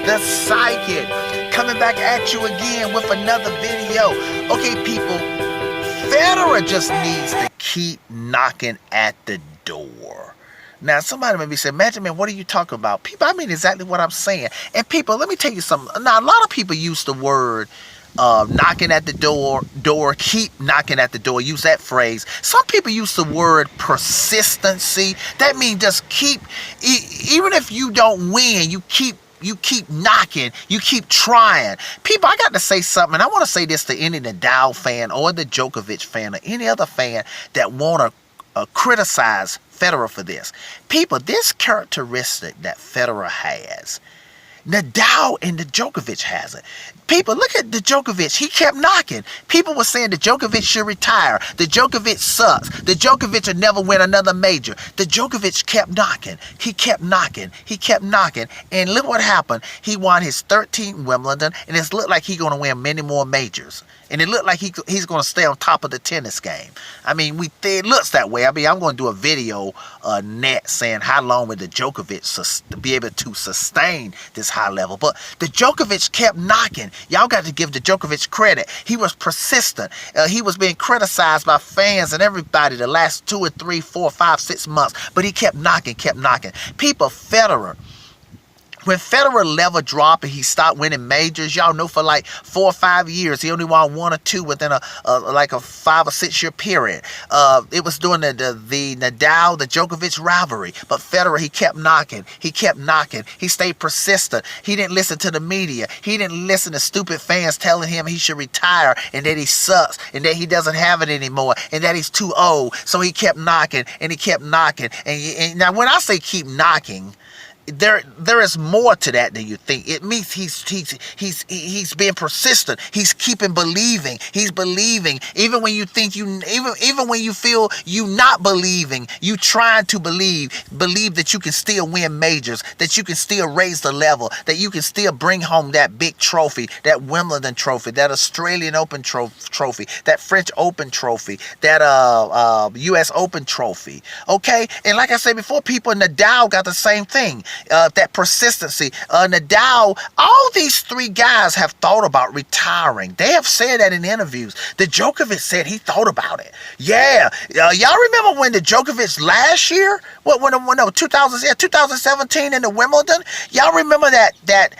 the psychic, coming back at you again with another video. Okay, people, Federer just needs to keep knocking at the door. Now, somebody may be saying, imagine, man, what are you talking about? People, I mean exactly what I'm saying. And people, let me tell you something. Now, a lot of people use the word knocking at the door, keep knocking at the door, use that phrase. Some people use the word persistency. That means just keep, even if you don't win, you keep knocking, you keep trying. People, I got to say something, and I want to say this to any Nadal fan or the Djokovic fan or any other fan that want to criticize Federer for this. People, this characteristic that Federer has, Nadal and the Djokovic has it. People, look at the Djokovic. He kept knocking. People were saying the Djokovic should retire. The Djokovic sucks. The Djokovic will never win another major. The Djokovic kept knocking. He kept knocking. He kept knocking. And look what happened. He won his 13th Wimbledon, and it looked like he's going to win many more majors. And it looked like he's going to stay on top of the tennis game. I mean, it looks that way. I mean, I'm going to do a video net saying how long would the Djokovic be able to sustain this high level. But the Djokovic kept knocking. Y'all got to give the Djokovic credit. He was persistent. He was being criticized by fans and everybody the last 2 or 3, 4, 5, 6 months. But he kept knocking, kept knocking. People, Federer, when Federer level dropped and he stopped winning majors, y'all know for like 4 or 5 years, he only won 1 or 2 within like a 5 or 6 year period. It was during the Nadal, the Djokovic rivalry. But Federer, he kept knocking. He kept knocking. He stayed persistent. He didn't listen to the media. He didn't listen to stupid fans telling him he should retire and that he sucks and that he doesn't have it anymore and that he's too old. So he kept knocking and he kept knocking. And now when I say keep knocking, there is more to that than you think. It means he's being persistent. He's keeping believing. He's believing even when you think even when you feel you not believing. You trying to believe that you can still win majors, that you can still raise the level, that you can still bring home that big trophy, that Wimbledon trophy, that Australian Open trophy, that French Open trophy, that U.S. Open trophy. Okay, and like I said before, people, Nadal got the same thing. That persistency. Nadal, all these 3 guys have thought about retiring. They have said that in interviews. The Djokovic said he thought about it. Yeah. Y'all remember when the Djokovic last year? 2017 in the Wimbledon? Y'all remember that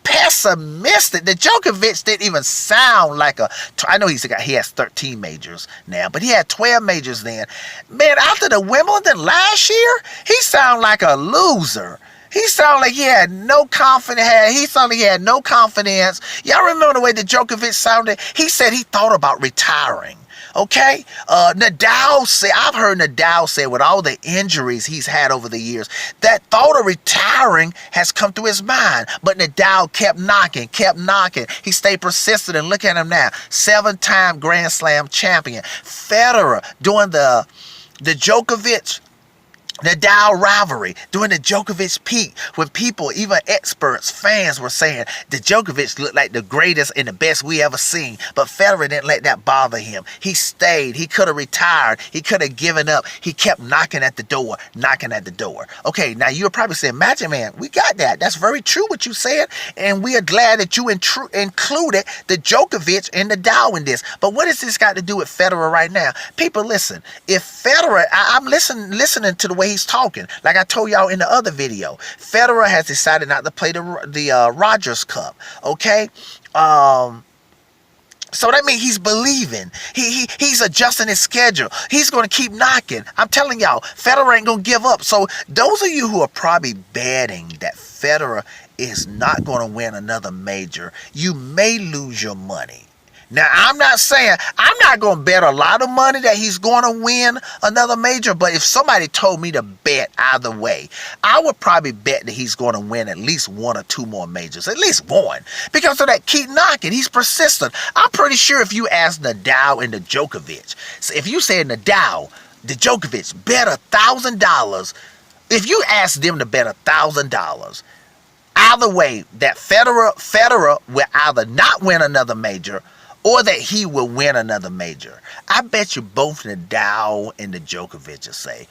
pessimistic. The Djokovic didn't even sound like I know he has 13 majors now, but he had 12 majors then. Man, after the Wimbledon last year, he sounded like a loser. He sounded like he had no confidence. He sounded like he had no confidence. Y'all remember the way the Djokovic sounded? He said he thought about retiring. Okay? Nadal said, I've heard Nadal say with all the injuries he's had over the years, that thought of retiring has come to his mind. But Nadal kept knocking, kept knocking. He stayed persistent, and look at him now. 7-time Grand Slam champion. Federer doing the Djokovic Nadal rivalry during the Djokovic peak, when people, even experts, fans were saying the Djokovic looked like the greatest and the best we ever seen. But Federer didn't let that bother him. He stayed. He could have retired. He could have given up. He kept knocking at the door, knocking at the door. Okay, now you're probably saying, imagine, man, we got that. That's very true what you said, and we are glad that you included the Djokovic and Nadal in this. But what has this got to do with Federer right now? People, listen. If Federer, I'm listening to the way he's talking. Like I told y'all in the other video, Federer has decided not to play the Rogers Cup. Okay, so that means he's believing. He's adjusting his schedule. He's going to keep knocking. I'm telling y'all, Federer ain't going to give up. So those of you who are probably betting that Federer is not going to win another major, you may lose your money. Now, I'm not saying, I'm not going to bet a lot of money that he's going to win another major, but if somebody told me to bet either way, I would probably bet that he's going to win at least 1 or 2 more majors, at least 1, because of that keep knocking. He's persistent. I'm pretty sure if you ask Nadal and the Djokovic, so if you say Nadal, the Djokovic, bet $1,000, if you ask them to bet $1,000, either way, that Federer will either not win another major or that he will win another major. I bet you both Nadal and the Djokovic will say,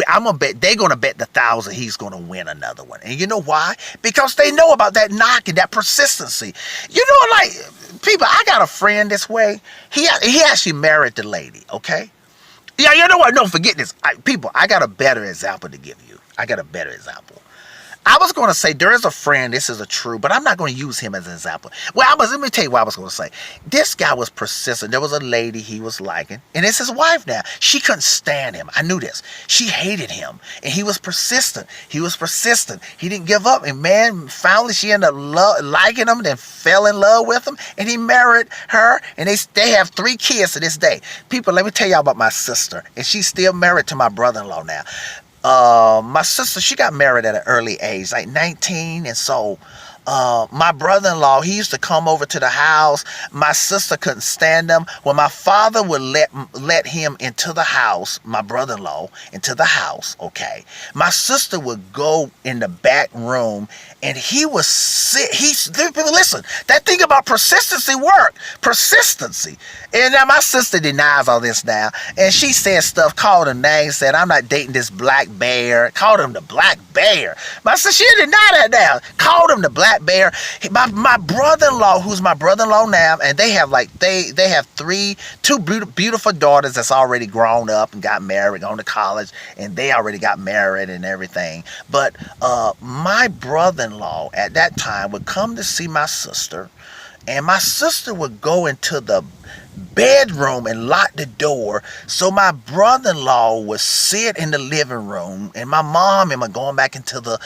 I'm gonna bet they're gonna bet the 1,000 he's gonna win another one. And you know why? Because they know about that knocking, that persistency. You know, like people, I got a friend this way. He actually married the lady. Okay. Yeah, you know what? No, forget this. People, I got a better example to give you. I got a better example. I was going to say there is a friend, this is a true, but I'm not going to use him as an example. Well, let me tell you what I was going to say. This guy was persistent. There was a lady he was liking, and it's his wife now. She couldn't stand him. I knew this. She hated him, and he was persistent. He was persistent. He didn't give up, and man, finally she ended up liking him, then fell in love with him, and he married her, and they have 3 kids to this day. People, let me tell y'all about my sister, and she's still married to my brother-in-law now. My sister, she got married at an early age, like 19, and so my brother-in-law, he used to come over to the house. My sister couldn't stand him. When my father would let him into the house, my brother-in-law into the house, okay, my sister would go in the back room, and he was sit. Listen, that thing about persistency worked. Persistency. And now my sister denies all this now, and she said stuff, called him names, said, I'm not dating this black bear, called him the black bear. My sister, she denied that now, called him the black bear. My brother-in-law, who's my brother-in-law now, and they have they have two beautiful daughters that's already grown up and got married, gone to college, and they already got married and everything. But my brother-in-law at that time would come to see my sister, and my sister would go into the bedroom and lock the door, so my brother-in-law would sit in the living room, and my mom and going back into the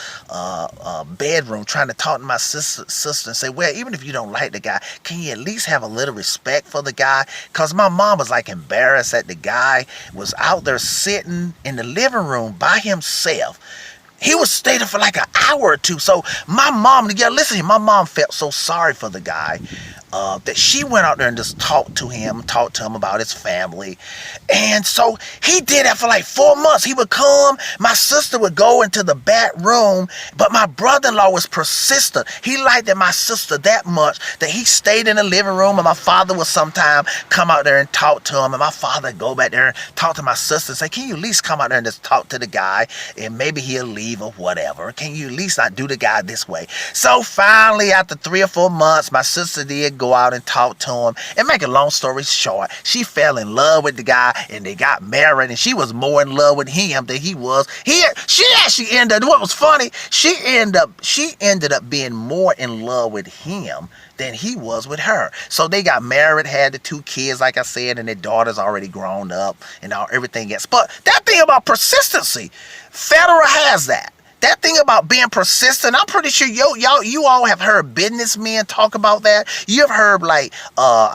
bedroom trying to talk to my sister and say, well, even if you don't like the guy, can you at least have a little respect for the guy? Because my mom was like embarrassed that the guy was out there sitting in the living room by himself. He was staying there for like an hour or two. So my mom, listen, my mom felt so sorry for the guy that she went out there and just talked to him about his family. And so he did that for like 4 months. He would come, my sister would go into the back room, but my brother-in-law was persistent. He liked my sister that much that he stayed in the living room, and my father would sometime come out there and talk to him, and my father would go back there and talk to my sister and say, can you at least come out there and just talk to the guy, and maybe he'll leave or whatever. Can you at least not do the guy this way? So finally, after 3 or 4 months, my sister did go out and talk to him. And make a long story short, she fell in love with the guy, and they got married, and she was more in love with him than he was. She actually ended up, what was funny, she ended up being more in love with him than he was with her. So they got married, had the 2 kids, like I said, and their daughter's already grown up and everything else. But that thing about persistency, Federer has that. That thing about being persistent, I'm pretty sure you all have heard businessmen talk about that. You've heard like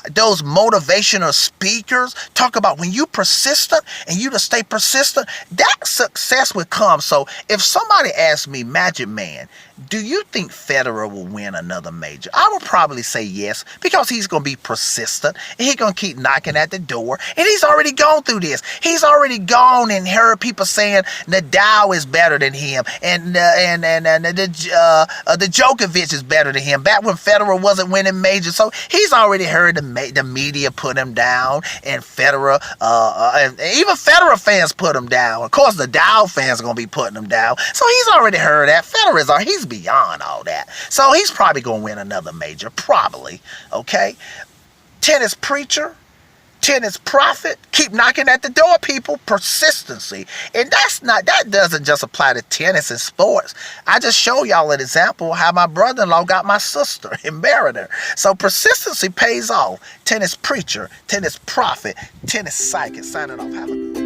those motivational speakers talk about when you persistent and you just stay persistent, that success would come. So if somebody asks me, Magic Man, do you think Federer will win another major? I would probably say yes, because he's going to be persistent, and he's going to keep knocking at the door, and he's already gone through this. He's already gone and heard people saying Nadal is better than him, and the Djokovic is better than him, back when Federer wasn't winning majors. So he's already heard the media put him down, and Federer, and even Federer fans put him down. Of course, the Dow fans are going to be putting him down. So he's already heard that. He's beyond all that. So he's probably going to win another major, probably, okay? Tennis preacher, tennis prophet, keep knocking at the door, people. Persistency. And that doesn't just apply to tennis and sports. I just show y'all an example how my brother-in-law got my sister and married her. So persistency pays off. Tennis preacher, tennis prophet, tennis psychic. Signing off. Have a good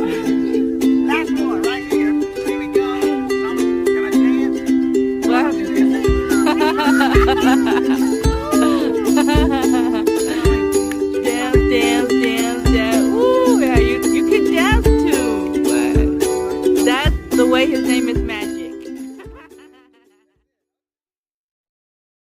one. Last one right here. Here we go. Can I dance?